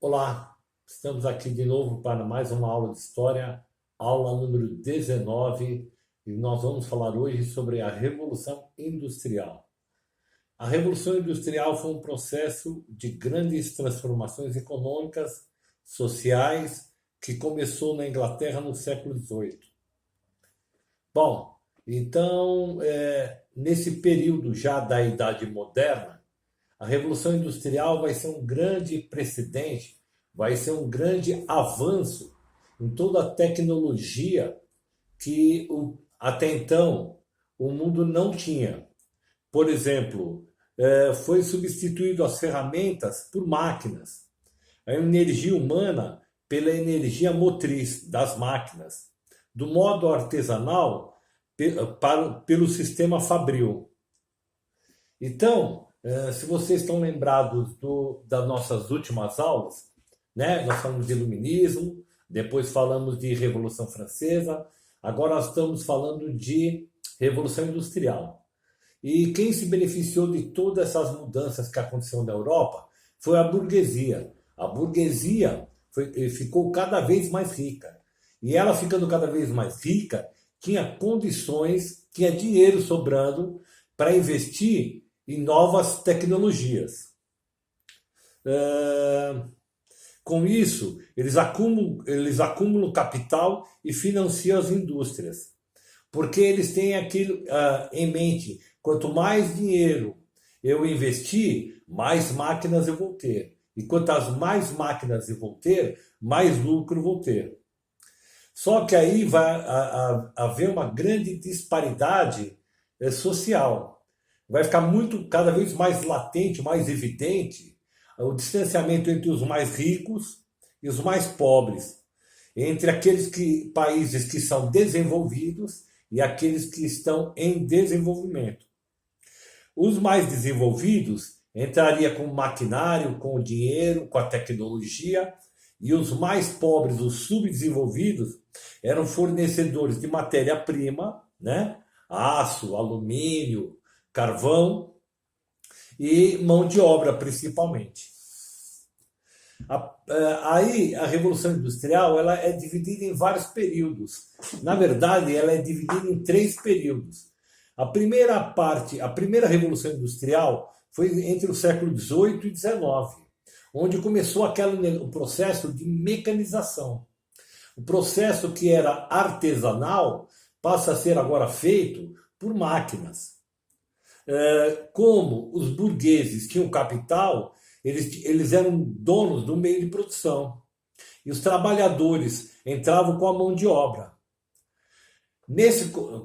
Olá, estamos aqui de novo para mais uma aula de história, aula número 19, e nós vamos falar hoje sobre a Revolução Industrial. A Revolução Industrial foi um processo de grandes transformações econômicas, sociais, que começou na Inglaterra no século XVIII. Bom, então, nesse período já da Idade Moderna, a Revolução Industrial vai ser um grande precedente, vai ser um grande avanço em toda a tecnologia que até então o mundo não tinha. Por exemplo, foi substituído as ferramentas por máquinas, a energia humana pela energia motriz das máquinas, do modo artesanal pelo sistema fabril. Então, se vocês estão lembrados das nossas últimas aulas, né? Nós falamos de iluminismo, depois falamos de Revolução Francesa, agora nós estamos falando de Revolução Industrial. E quem se beneficiou de todas essas mudanças que aconteceram na Europa foi a burguesia. A burguesia ficou cada vez mais rica. E ela ficando cada vez mais rica, tinha condições, tinha dinheiro sobrando para investir em novas tecnologias. Com isso, eles acumulam capital e financiam as indústrias, porque eles têm aquilo em mente: quanto mais dinheiro eu investir, mais máquinas eu vou ter. E quantas mais máquinas eu vou ter, mais lucro eu vou ter. Só que aí vai haver uma grande disparidade social. Vai ficar cada vez mais latente, mais evidente o distanciamento entre os mais ricos e os mais pobres, entre aqueles países que são desenvolvidos e aqueles que estão em desenvolvimento. Os mais desenvolvidos entrariam com o maquinário, com o dinheiro, com a tecnologia, e os mais pobres, os subdesenvolvidos, eram fornecedores de matéria-prima, né? Aço, alumínio, carvão e mão de obra, principalmente. Aí a Revolução Industrial ela é dividida em vários períodos. Na verdade, ela é dividida em 3 períodos. A primeira Revolução Industrial foi entre o século XVIII e XIX, onde começou o processo de mecanização. O processo que era artesanal passa a ser agora feito por máquinas. Como os burgueses tinham capital, eles eram donos do meio de produção. E os trabalhadores entravam com a mão de obra.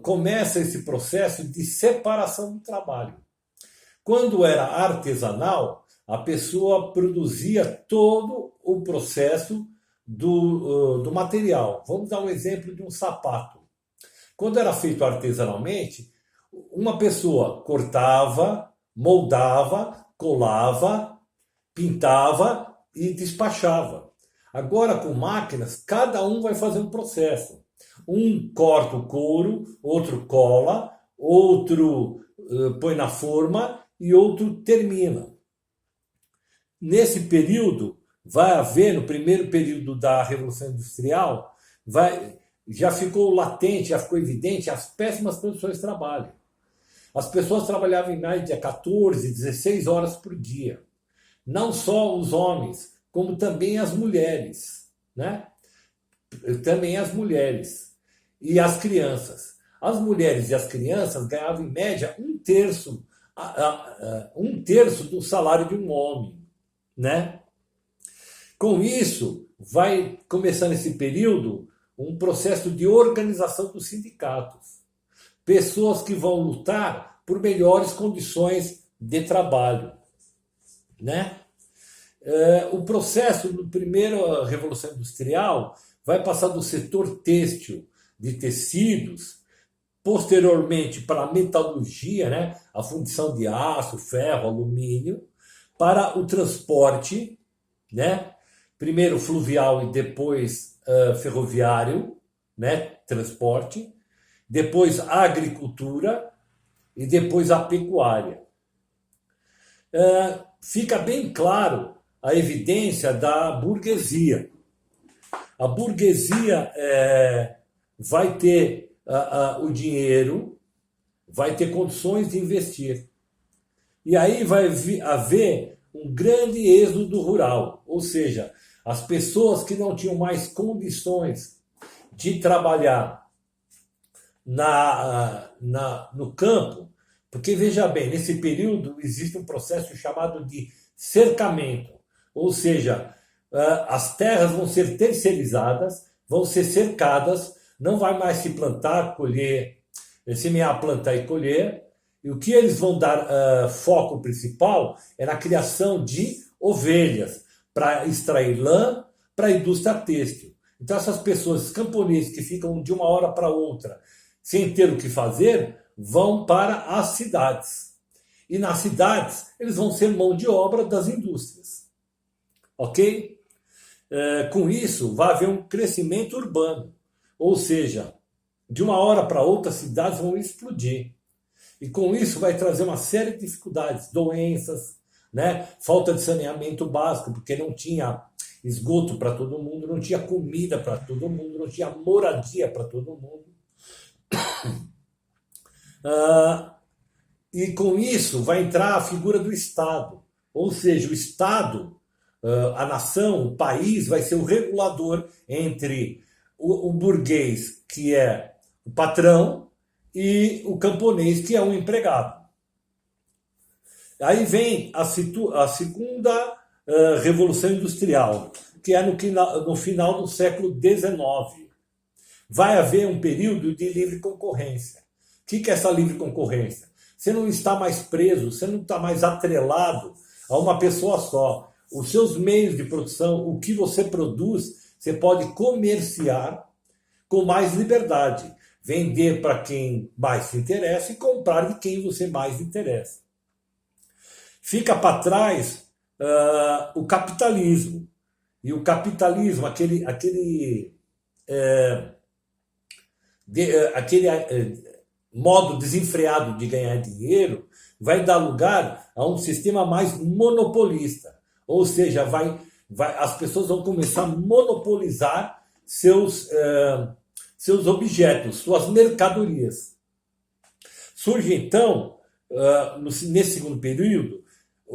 Começa esse processo de separação do trabalho. Quando era artesanal, a pessoa produzia todo o processo do material. Vamos dar um exemplo de um sapato. Quando era feito artesanalmente, uma pessoa cortava, moldava, colava, pintava e despachava. Agora, com máquinas, cada um vai fazer um processo. Um corta o couro, outro cola, outro põe na forma e outro termina. Nesse período, vai haver, no primeiro período da Revolução Industrial, já ficou latente, já ficou evidente as péssimas condições de trabalho. As pessoas trabalhavam em média 14, 16 horas por dia. Não só os homens, como também as mulheres, né? Também as mulheres e as crianças. As mulheres e as crianças ganhavam em média um terço do salário de um homem, né? Com isso, vai começar nesse período um processo de organização dos sindicatos. Pessoas que vão lutar por melhores condições de trabalho, né? O processo da primeira Revolução Industrial vai passar do setor têxtil, de tecidos, posteriormente para a metalurgia, né? A fundição de aço, ferro, alumínio, para o transporte, né? Primeiro fluvial e depois ferroviário, né? Transporte, depois a agricultura e depois a pecuária. Fica bem claro a evidência da burguesia. A burguesia vai ter o dinheiro, vai ter condições de investir. E aí vai haver um grande êxodo rural, ou seja, as pessoas que não tinham mais condições de trabalhar no campo, porque veja bem, nesse período existe um processo chamado de cercamento, ou seja, as terras vão ser terceirizadas, vão ser cercadas, não vai mais se plantar, colher, semear, plantar e colher, e o que eles vão dar foco principal é na criação de ovelhas, para extrair lã para a indústria têxtil. Então essas pessoas, os camponeses que ficam de uma hora para outra sem ter o que fazer, vão para as cidades. E nas cidades eles vão ser mão de obra das indústrias. Ok? Com isso vai haver um crescimento urbano. Ou seja, de uma hora para outra as cidades vão explodir. E com isso vai trazer uma série de dificuldades, doenças, né? Falta de saneamento básico, porque não tinha esgoto para todo mundo, não tinha comida para todo mundo, não tinha moradia para todo mundo. E com isso vai entrar a figura do Estado. Ou seja, o Estado, a nação, o país vai ser o regulador entre o burguês, que é o patrão, e o camponês, que é um empregado. Aí vem a segunda Revolução Industrial, que é no final do século XIX. Vai haver um período de livre concorrência. O que é essa livre concorrência? Você não está mais preso, você não está mais atrelado a uma pessoa só. Os seus meios de produção, o que você produz, você pode comerciar com mais liberdade. Vender para quem mais se interessa e comprar de quem você mais interessa. Fica para trás o capitalismo. E o capitalismo, aquele modo desenfreado de ganhar dinheiro, vai dar lugar a um sistema mais monopolista. Ou seja, as pessoas vão começar a monopolizar seus objetos, suas mercadorias. Surge então, nesse segundo período,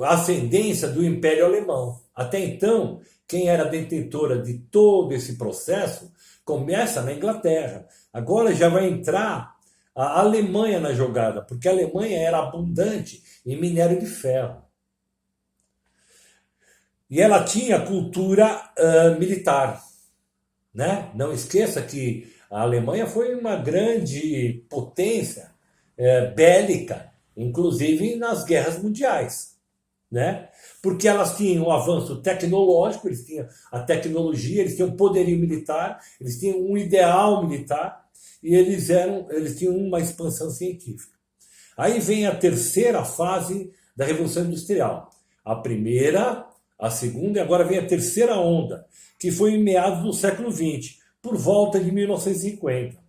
a ascendência do Império Alemão. Até então, quem era detentora de todo esse processo começa na Inglaterra. Agora já vai entrar a Alemanha na jogada, porque a Alemanha era abundante em minério de ferro. E ela tinha cultura militar. Né? Não esqueça que a Alemanha foi uma grande potência bélica, inclusive nas guerras mundiais. Né? Porque elas tinham um avanço tecnológico, eles tinham a tecnologia, eles tinham poderio militar, eles tinham um ideal militar e eles tinham uma expansão científica. Aí vem a terceira fase da Revolução Industrial. A primeira, a segunda e agora vem a terceira onda, que foi em meados do século XX, por volta de 1950.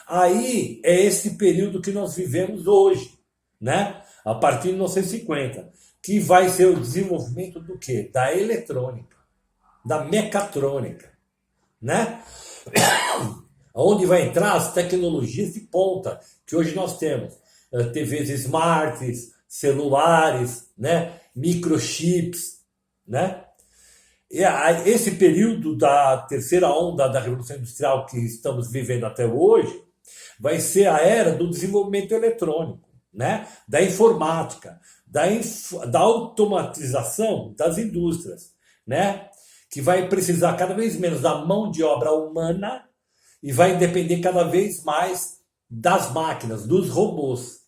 Aí é esse período que nós vivemos hoje, né? A partir de 1950, que vai ser o desenvolvimento do quê? Da eletrônica, da mecatrônica, né? Onde vai entrar as tecnologias de ponta que hoje nós temos. TVs smarts, celulares, né? Microchips, né? E esse período da terceira onda da Revolução Industrial que estamos vivendo até hoje vai ser a era do desenvolvimento eletrônico, né? Da informática, da automatização das indústrias, né? Que vai precisar cada vez menos da mão de obra humana e vai depender cada vez mais das máquinas, dos robôs.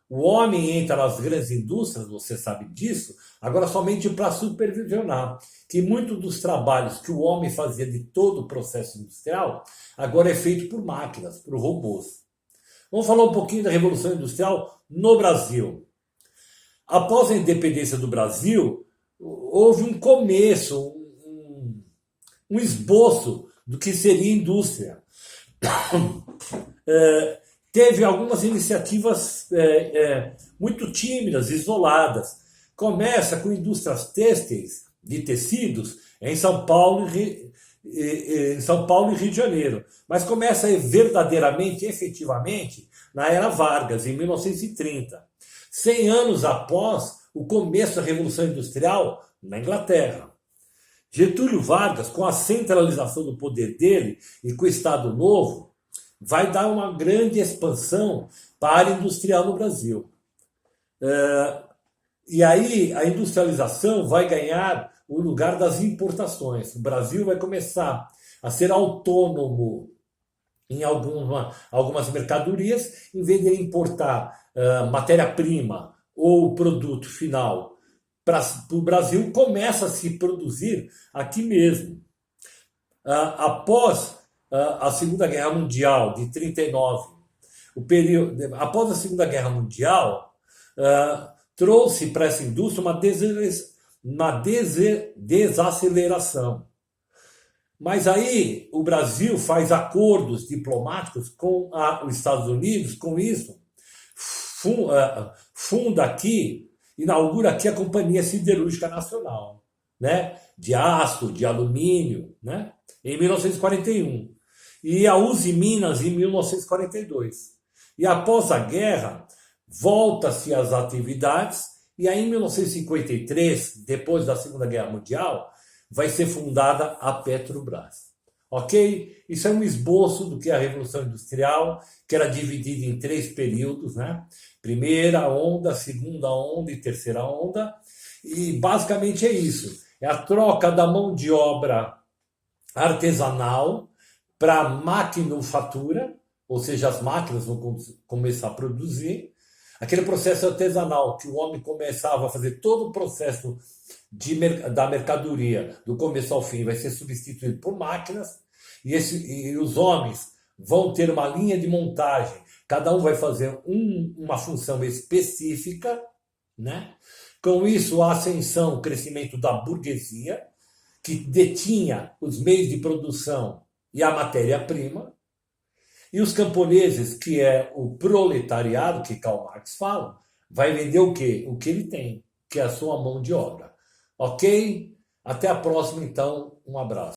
O homem entra nas grandes indústrias, você sabe disso, agora somente para supervisionar, que muitos dos trabalhos que o homem fazia de todo o processo industrial, agora é feito por máquinas, por robôs. Vamos falar um pouquinho da Revolução Industrial no Brasil. Após a independência do Brasil, houve um começo, um esboço do que seria indústria. Teve algumas iniciativas muito tímidas, isoladas. Começa com indústrias têxteis, de tecidos é em São Paulo em São Paulo e Rio de Janeiro. Mas começa verdadeiramente, efetivamente, na era Vargas, em 1930. 100 anos após o começo da Revolução Industrial na Inglaterra. Getúlio Vargas, com a centralização do poder dele e com o Estado Novo, vai dar uma grande expansão para a área industrial no Brasil. E aí a industrialização vai ganhar o lugar das importações. O Brasil vai começar a ser autônomo em algumas mercadorias, em vez de importar matéria-prima ou produto final para o Brasil, começa a se produzir aqui mesmo. Após a Segunda Guerra Mundial, de 39, após a Segunda Guerra Mundial, trouxe para essa indústria uma desaceleração. Mas aí o Brasil faz acordos diplomáticos com os Estados Unidos, com isso, funda aqui, inaugura aqui a Companhia Siderúrgica Nacional, né? De aço, de alumínio, né? Em 1941. E a Uzi Minas em 1942. E após a guerra, volta-se às atividades, e aí em 1953, depois da Segunda Guerra Mundial, vai ser fundada a Petrobras. Ok? Isso é um esboço do que é a Revolução Industrial, que era dividida em 3 períodos, né? Primeira onda, segunda onda e terceira onda. E basicamente é isso. É a troca da mão de obra artesanal para maquinofatura, ou seja, as máquinas vão começar a produzir. Aquele processo artesanal que o homem começava a fazer todo o processo da mercadoria, do começo ao fim, vai ser substituído por máquinas, e os homens vão ter uma linha de montagem, cada um vai fazer uma função específica, né? Com isso, a ascensão, o crescimento da burguesia, que detinha os meios de produção e a matéria-prima, e os camponeses, que é o proletariado, que Karl Marx fala, vai vender o quê? O que ele tem, que é a sua mão de obra. Ok? Até a próxima, então. Um abraço.